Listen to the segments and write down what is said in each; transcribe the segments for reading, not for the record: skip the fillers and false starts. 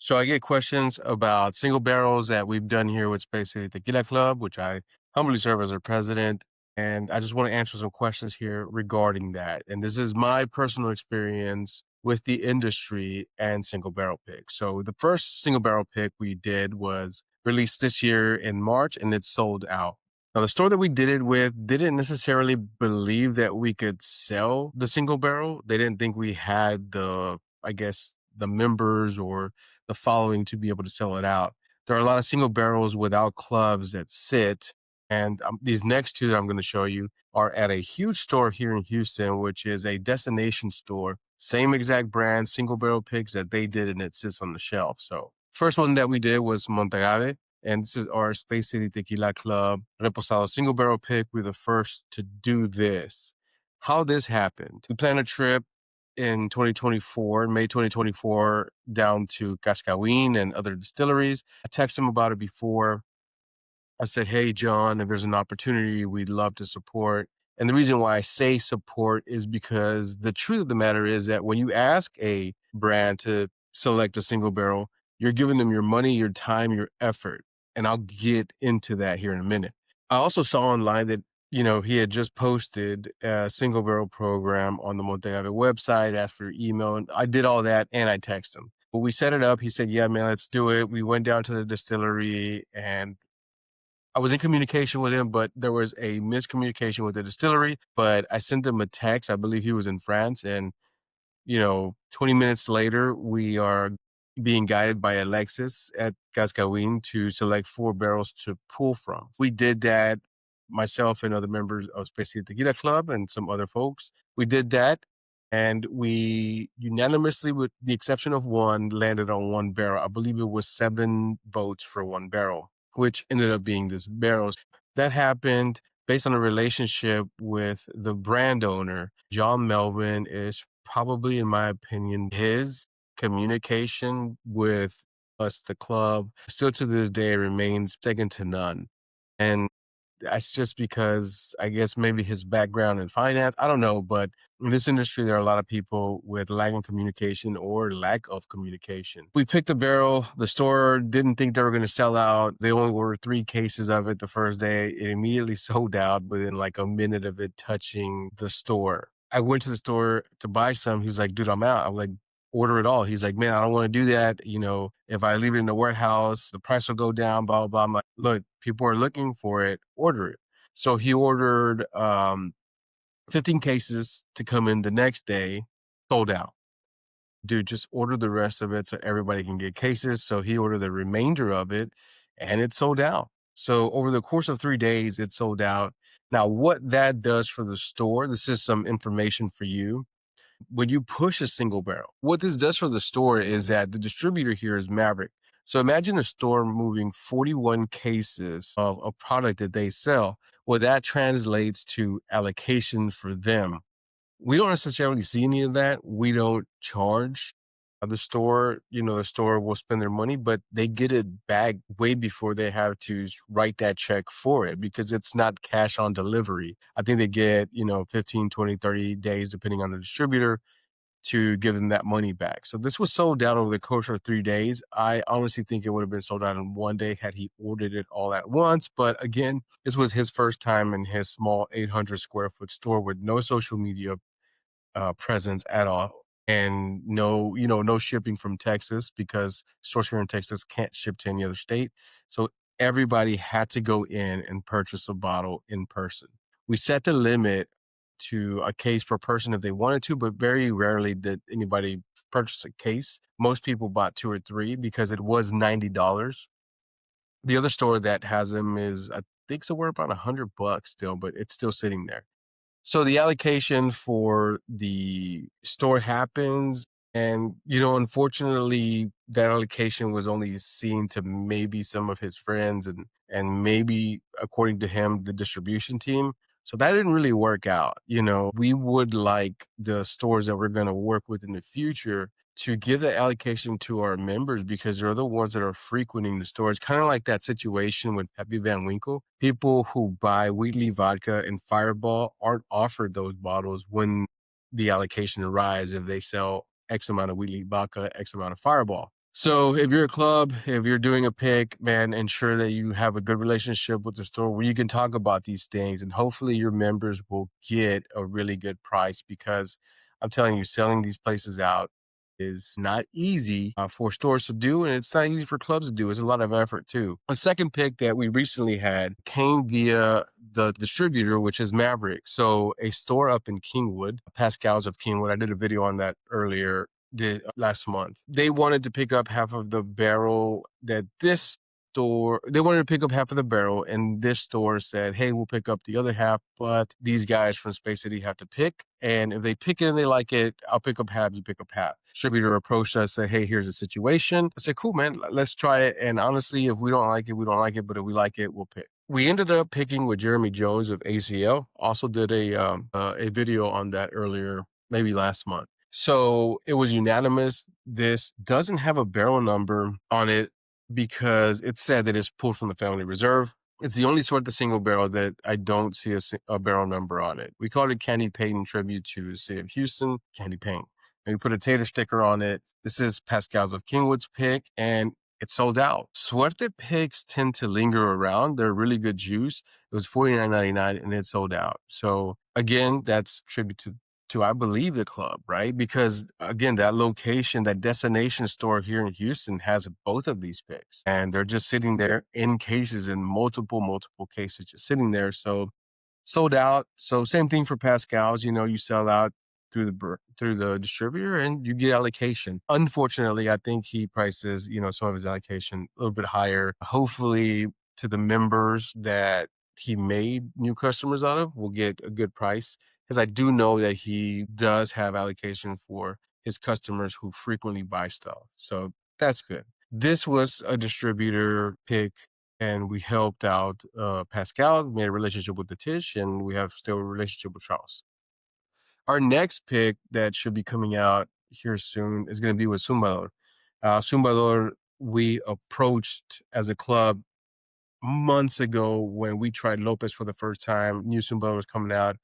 So I get questions about single barrels that we've done here with Space City Tequila Club, which I humbly serve as our president. And I just want to answer some questions here regarding that. And this is my personal experience with the industry and single barrel pick. So the first single barrel pick we did was released this year in March and it's sold out. Now, the store that we did it with didn't necessarily believe that we could sell the single barrel. They didn't think we had I guess, the members or the following to be able to sell it out. There are a lot of single barrels without clubs that sit. And these next two that I'm going to show you are at a huge store here in Houston, which is a destination store. Same exact brand, single barrel picks that they did, and it sits on the shelf. So, first one that we did was Monterrey, and this is our Space City Tequila Club Reposado single barrel pick. We're the first to do this. How this happened? We planned a trip in 2024, May 2024, down to Cascawin and other distilleries. I texted him about it before. I said, hey, John, if there's an opportunity, we'd love to support. And the reason why I say support is because the truth of the matter is that when you ask a brand to select a single barrel, you're giving them your money, your time, your effort. And I'll get into that here in a minute. I also saw online that, he had just posted a single barrel program on the Monteave website, asked for your email, and I did all that and I texted him. But we set it up. He said, yeah, man, let's do it. We went down to the distillery and I was in communication with him, but there was a miscommunication with the distillery. But I sent him a text. I believe he was in France. And, 20 minutes later, we are being guided by Alexis at Cascawin to select 4 barrels to pull from. We did that, myself and other members of Space City Tequila Club and some other folks. We did that. And we unanimously, with the exception of one, landed on 1 barrel. I believe it was 7 votes for 1 barrel, which ended up being this barrels. That happened based on a relationship with the brand owner. John Melvin is probably, in my opinion, his communication with us, the club, still to this day remains second to none. And that's just because I guess maybe his background in finance. I don't know, but in this industry, there are a lot of people with lagging communication or lack of communication. We picked the barrel. The store didn't think they were going to sell out. They only ordered 3 cases of it the first day. It immediately sold out within like a minute of it touching the store. I went to the store to buy some. He's like, dude, I'm out. I'm like, order it all. He's like, man, I don't want to do that. If I leave it in the warehouse, the price will go down, blah, blah, blah. I'm like, look, people are looking for it, order it. So he ordered 15 cases to come in the next day, sold out. Dude, just order the rest of it so everybody can get cases. So he ordered the remainder of it and it sold out. So over the course of 3 days, it sold out. Now, what that does for the store, this is some information for you. When you push a single barrel, what this does for the store is that the distributor here is Maverick. So imagine a store moving 41 cases of a product that they sell. Well, that translates to allocation for them. We don't necessarily see any of that. We don't charge the store. The store will spend their money, but they get it back way before they have to write that check for it because it's not cash on delivery. I think they get, 15, 20, 30 days, depending on the distributor, to give them that money back. So this was sold out over the course of 3 days. I honestly think it would have been sold out in one day had he ordered it all at once. But again, this was his first time in his small 800 square foot store with no social media presence at all. And no shipping from Texas because stores here in Texas can't ship to any other state. So everybody had to go in and purchase a bottle in person. We set the limit to a case per person if they wanted to, but very rarely did anybody purchase a case. Most people bought 2 or 3 because it was $90. The other store that has them is, I think, somewhere about $100 still, but it's still sitting there. So the allocation for the store happens. And, unfortunately, that allocation was only seen to maybe some of his friends and maybe, according to him, the distribution team. So that didn't really work out. We would like the stores that we're going to work with in the future to give the allocation to our members because they're the ones that are frequenting the stores. Kind of like that situation with Pepe Van Winkle. People who buy Wheatley vodka and Fireball aren't offered those bottles when the allocation arrives if they sell X amount of Wheatley vodka, X amount of Fireball. So if you're a club, if you're doing a pick, man, ensure that you have a good relationship with the store where you can talk about these things, and hopefully your members will get a really good price, because I'm telling you, selling these places out is not easy for stores to do, and it's not easy for clubs to do. It's a lot of effort too. A second pick that we recently had came via the distributor, which is Maverick. So a store up in Kingwood, Pascal's of Kingwood. I did a video on that earlier did last month. They wanted to pick up half of the barrel that this store, they wanted to pick up half of the barrel, and this store said, hey, we'll pick up the other half, but these guys from Space City have to pick. And if they pick it and they like it, I'll pick up half, you pick up half. Distributor approached us, said, hey, here's the situation. I said, cool, man, let's try it. And honestly, if we don't like it, we don't like it. But if we like it, we'll pick. We ended up picking with Jeremy Jones of ACL. Also did a video on that earlier, maybe last month. So it was unanimous. This doesn't have a barrel number on it because it said that it's pulled from the family reserve. It's the only sort of single barrel that I don't see a barrel number on it. We called it Candy Payne tribute to the city of Houston, Candy Payne. And we put a tater sticker on it. This is Pascal's of Kingwood's pick, and it sold out. Suerte picks tend to linger around. They're really good juice. It was $49.99 and it sold out. So again, that's tribute to I believe the club, right? Because again, that location, that destination store here in Houston has both of these picks, and they're just sitting there in cases, in multiple cases, just sitting there. So sold out. So same thing for Pascal's. You sell out through the distributor and you get allocation. Unfortunately, I think he prices some of his allocation a little bit higher. Hopefully, to the members that he made new customers out of, will get a good price, because I do know that he does have allocation for his customers who frequently buy stuff. So that's good. This was a distributor pick, and we helped out Pascal, made a relationship with the Tish, and we have still a relationship with Charles. Our next pick that should be coming out here soon is going to be with Zumbador. Zumbador, we approached as a club months ago when we tried Lopez for the first time. New Zumbador was coming out,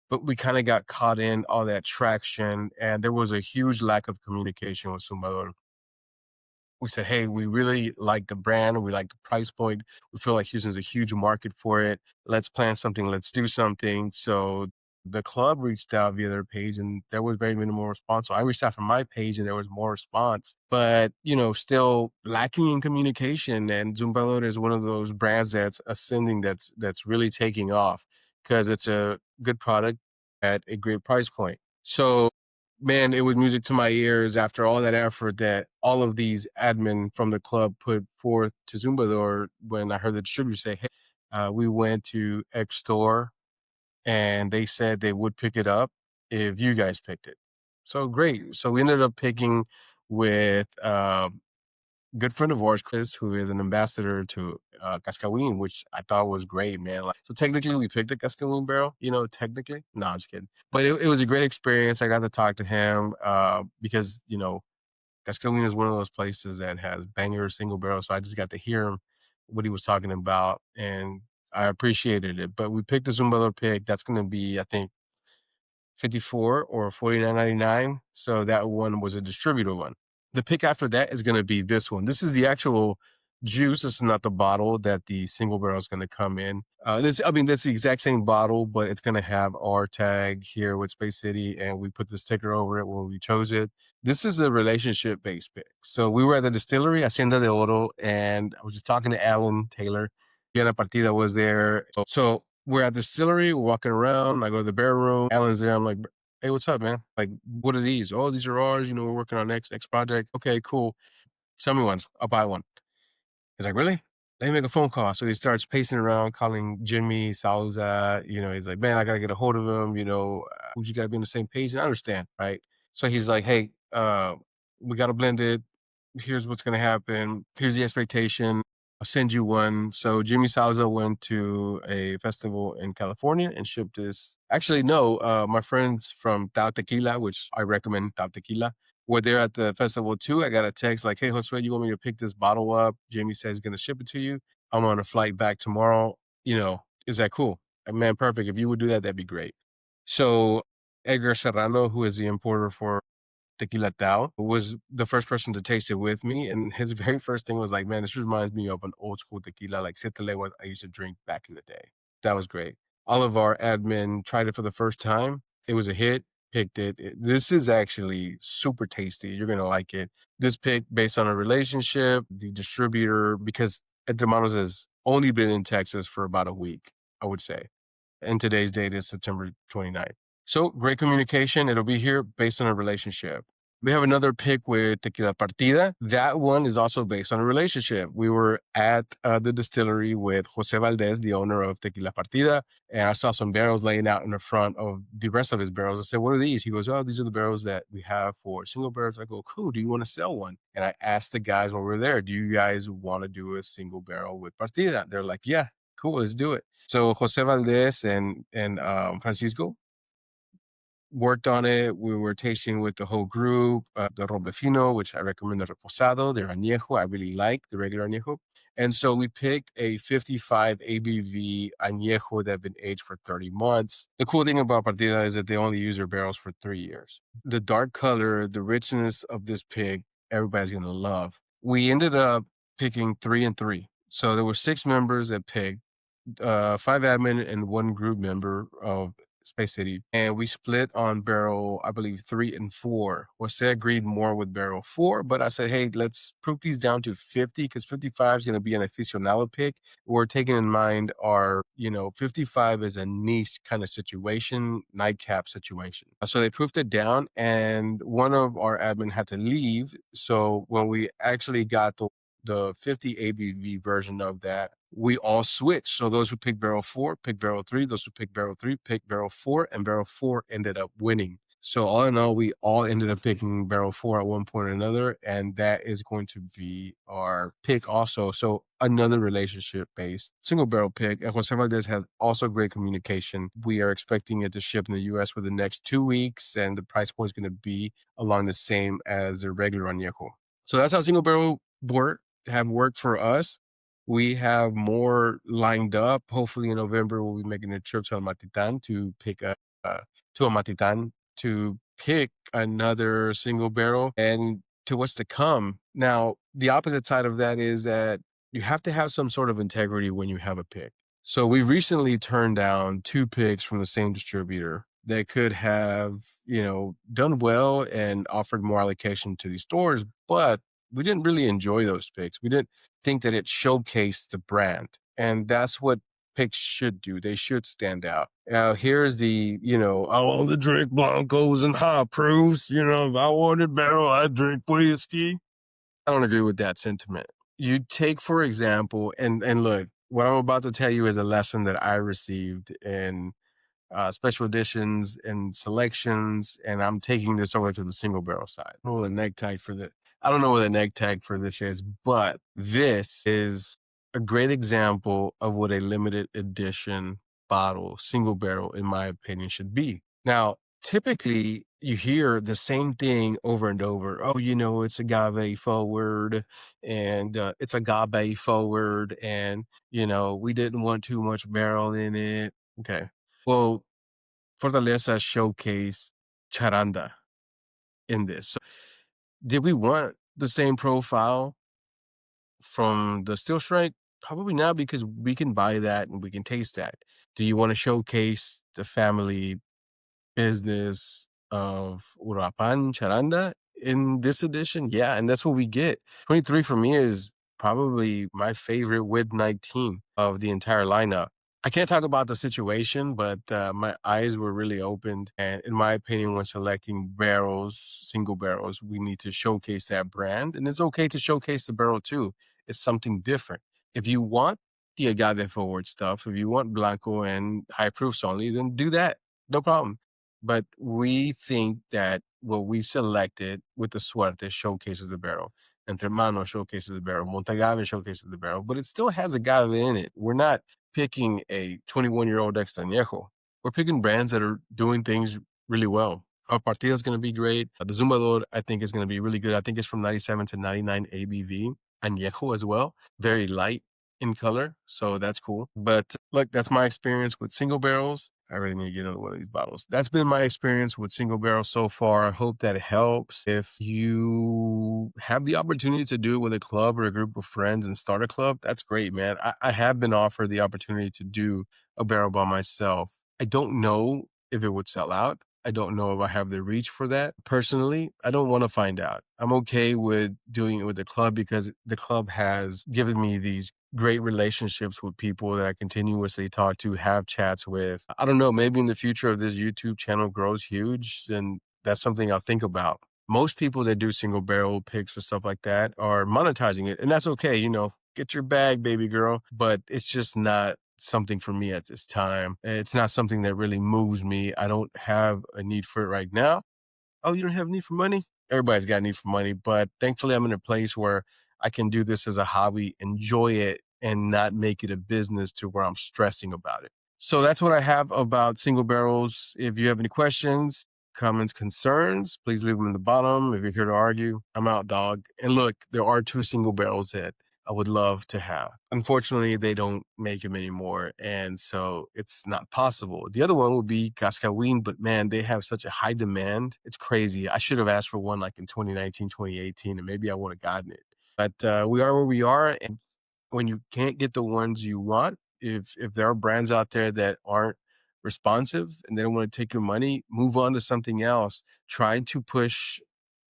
but we kind of got caught in all that traction, and there was a huge lack of communication with Zumbador. We said, hey, we really like the brand. We like the price point. We feel like Houston's a huge market for it. Let's plan something. Let's do something. So the club reached out via their page, and there was very minimal response. So I reached out from my page and there was more response, but still lacking in communication. And Zumbelot is one of those brands that's ascending, that's really taking off, because it's a good product at a great price point. So man, it was music to my ears after all that effort that all of these admin from the club put forth to Zumbador. When I heard the distributor say, hey, we went to X store and they said they would pick it up if you guys picked it. So great. So we ended up picking with good friend of ours, Chris, who is an ambassador to Cascawin, which I thought was great, man. So technically, we picked a Cascawin barrel, technically. No, I'm just kidding. But it was a great experience. I got to talk to him because, Cascawin is one of those places that has banger single barrels. So I just got to hear him, what he was talking about, and I appreciated it. But we picked a Zumbado pick. That's going to be, I think, 54 or 49.99. So that one was a distributor one. The pick after that is going to be this one. This is the actual juice. This is not the bottle that the single barrel is going to come in. That's the exact same bottle, but it's going to have our tag here with Space City, and we put the sticker over it when we chose it. This is a relationship-based pick. So we were at the distillery, Hacienda de Oro, and I was just talking to Alan Taylor. Diana Partida was there. So we're at the distillery, we're walking around. I go to the bear room. Alan's there. I'm like, hey, what's up, man? Like, what are these? Oh, these are ours. We're working on next project. Okay, cool. Sell me one. I'll buy one. He's like, really? Let me make a phone call. So he starts pacing around, calling Jimmy Salza. He's like, man, I got to get a hold of him. You got to be on the same page. And I understand, right? So he's like, hey, we got to blend it. Here's what's going to happen. Here's the expectation. I'll send you one. So Jimmy Salza went to a festival in California and shipped this. Actually, no, my friends from Tao Tequila, which I recommend Tao Tequila, were there at the festival too. I got a text like, hey, Josue, you want me to pick this bottle up? Jamie says he's going to ship it to you. I'm on a flight back tomorrow. Is that cool? Man, perfect. If you would do that, that'd be great. So Edgar Serrano, who is the importer for Tequila Tao, was the first person to taste it with me. And his very first thing was like, man, this reminds me of an old school tequila, like Siete Leguas I used to drink back in the day. That was great. All of our admin tried it for the first time. It was a hit, picked it. This is actually super tasty. You're going to like it. This pick based on a relationship, the distributor, because Hermanos has only been in Texas for about a week, I would say. And today's date is September 29th. So great communication. It'll be here based on a relationship. We have another pick with Tequila Partida. That one is also based on a relationship. We were at the distillery with Jose Valdez, the owner of Tequila Partida, and I saw some barrels laying out in the front of the rest of his barrels. I said, "What are these?" He goes, "Oh, these are the barrels that we have for single barrels." I go, "Cool. Do you want to sell one?" And I asked the guys when we were there, "Do you guys want to do a single barrel with Partida?" They're like, "Yeah, cool. Let's do it." So Jose Valdez and Francisco worked on it. We were tasting with the whole group, the Roble which I recommend the Reposado, the Añejo. I really like the regular Añejo. And so we picked a 55 ABV Añejo that had been aged for 30 months. The cool thing about Partida is that they only use their barrels for 3 years. The dark color, the richness of this pick, everybody's going to love. We ended up picking 3 and 3. So there were 6 members that picked, 5 admin and 1 group member of Space City, and we split on barrel, I believe 3 and 4. Jose agreed more with barrel 4, but I said, hey, let's proof these down to 50 because 55 is going to be an aficionado pick. We're taking in mind 55 is a niche kind of situation, nightcap situation. So they proofed it down, and one of our admin had to leave. So when we actually got the 50 ABV version of that, we all switched. So those who picked barrel 4 picked barrel 3. Those who picked barrel 3 picked barrel 4, and barrel 4 ended up winning. So all in all, we all ended up picking barrel 4 at one point or another, and that is going to be our pick also. So another relationship-based single barrel pick. And Jose Valdez has also great communication. We are expecting it to ship in the U.S. for the next 2 weeks, and the price point is going to be along the same as the regular añejo. So that's how single barrel have worked for us. We have more lined up. Hopefully in November, we'll be making a trip to Amatitan to pick another single barrel and to what's to come. Now, the opposite side of that is that you have to have some sort of integrity when you have a pick. So we recently turned down 2 picks from the same distributor that could have, done well and offered more allocation to these stores, but we didn't really enjoy those picks. We didn't think that it showcased the brand. And that's what picks should do. They should stand out. Now, here's I want to drink Blancos and high proofs. If I wanted barrel, I drink whiskey. I don't agree with that sentiment. You take, for example, and look, what I'm about to tell you is a lesson that I received in special editions and selections, and I'm taking this over to the single barrel side. I don't know what the neck tag for this is, but this is a great example of what a limited edition bottle, single barrel, in my opinion, should be. Now, typically you hear the same thing over and over. Oh, it's agave forward and it's agave forward. And, we didn't want too much barrel in it. Okay. Well, Fortaleza showcased Charanda in this. So did we want the same profile from the Steel Strike? Probably not, because we can buy that and we can taste that. Do you want to showcase the family business of Urapan Charanda in this edition? Yeah, and that's what we get. 23 for me is probably my favorite with 19 of the entire lineup. I can't talk about the situation, but my eyes were really opened. And in my opinion, when selecting barrels, single barrels, we need to showcase that brand. And it's okay to showcase the barrel too. It's something different. If you want the agave forward stuff, if you want Blanco and high proofs only, then do that. No problem. But we think that what we selected with the Suerte showcases the barrel. Entre Manos showcases the barrel. Montagave showcases the barrel. But it still has agave in it. We're not picking a 21-year-old Extrañejo. We're picking brands that are doing things really well. Our Partida is going to be great. The Zumbador, I think, is going to be really good. I think it's from 97 to 99 ABV. Añejo as well. Very light in color, so that's cool. But look, that's my experience with single barrels. I really need to get another one of these bottles. That's been my experience with single barrel so far. I hope that it helps. If you have the opportunity to do it with a club or a group of friends and start a club, that's great, man. I have been offered the opportunity to do a barrel by myself. I don't know if it would sell out. I don't know if I have the reach for that. Personally, I don't want to find out. I'm okay with doing it with the club because the club has given me these great relationships with people that I continuously talk to, have chats with. I don't know, maybe in the future if this YouTube channel grows huge, then that's something I'll think about. Most people that do single barrel picks or stuff like that are monetizing it, and that's okay, get your bag, baby girl. But it's just not something for me at this time. It's not something that really moves me. I don't have a need for it right now. Oh, you don't have a need for money? Everybody's got a need for money, but thankfully I'm in a place where I can do this as a hobby, enjoy it, and not make it a business to where I'm stressing about it. So that's what I have about single barrels. If you have any questions, comments, concerns, please leave them in the bottom. If you're here to argue, I'm out, dog. And look, there are two single barrels that I would love to have. Unfortunately, they don't make them anymore, and so it's not possible. The other one would be Cascawin, but man, they have such a high demand. It's crazy. I should have asked for one like in 2019, 2018, and maybe I would have gotten it. But we are where we are, and when you can't get the ones you want, if there are brands out there that aren't responsive and they don't want to take your money, move on to something else. Try to push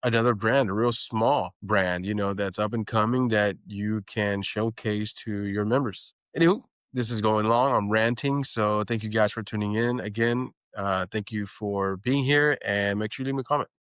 another brand, a real small brand, that's up and coming that you can showcase to your members. Anywho, this is going long. I'm ranting. So thank you guys for tuning in. Again, thank you for being here and make sure you leave me a comment.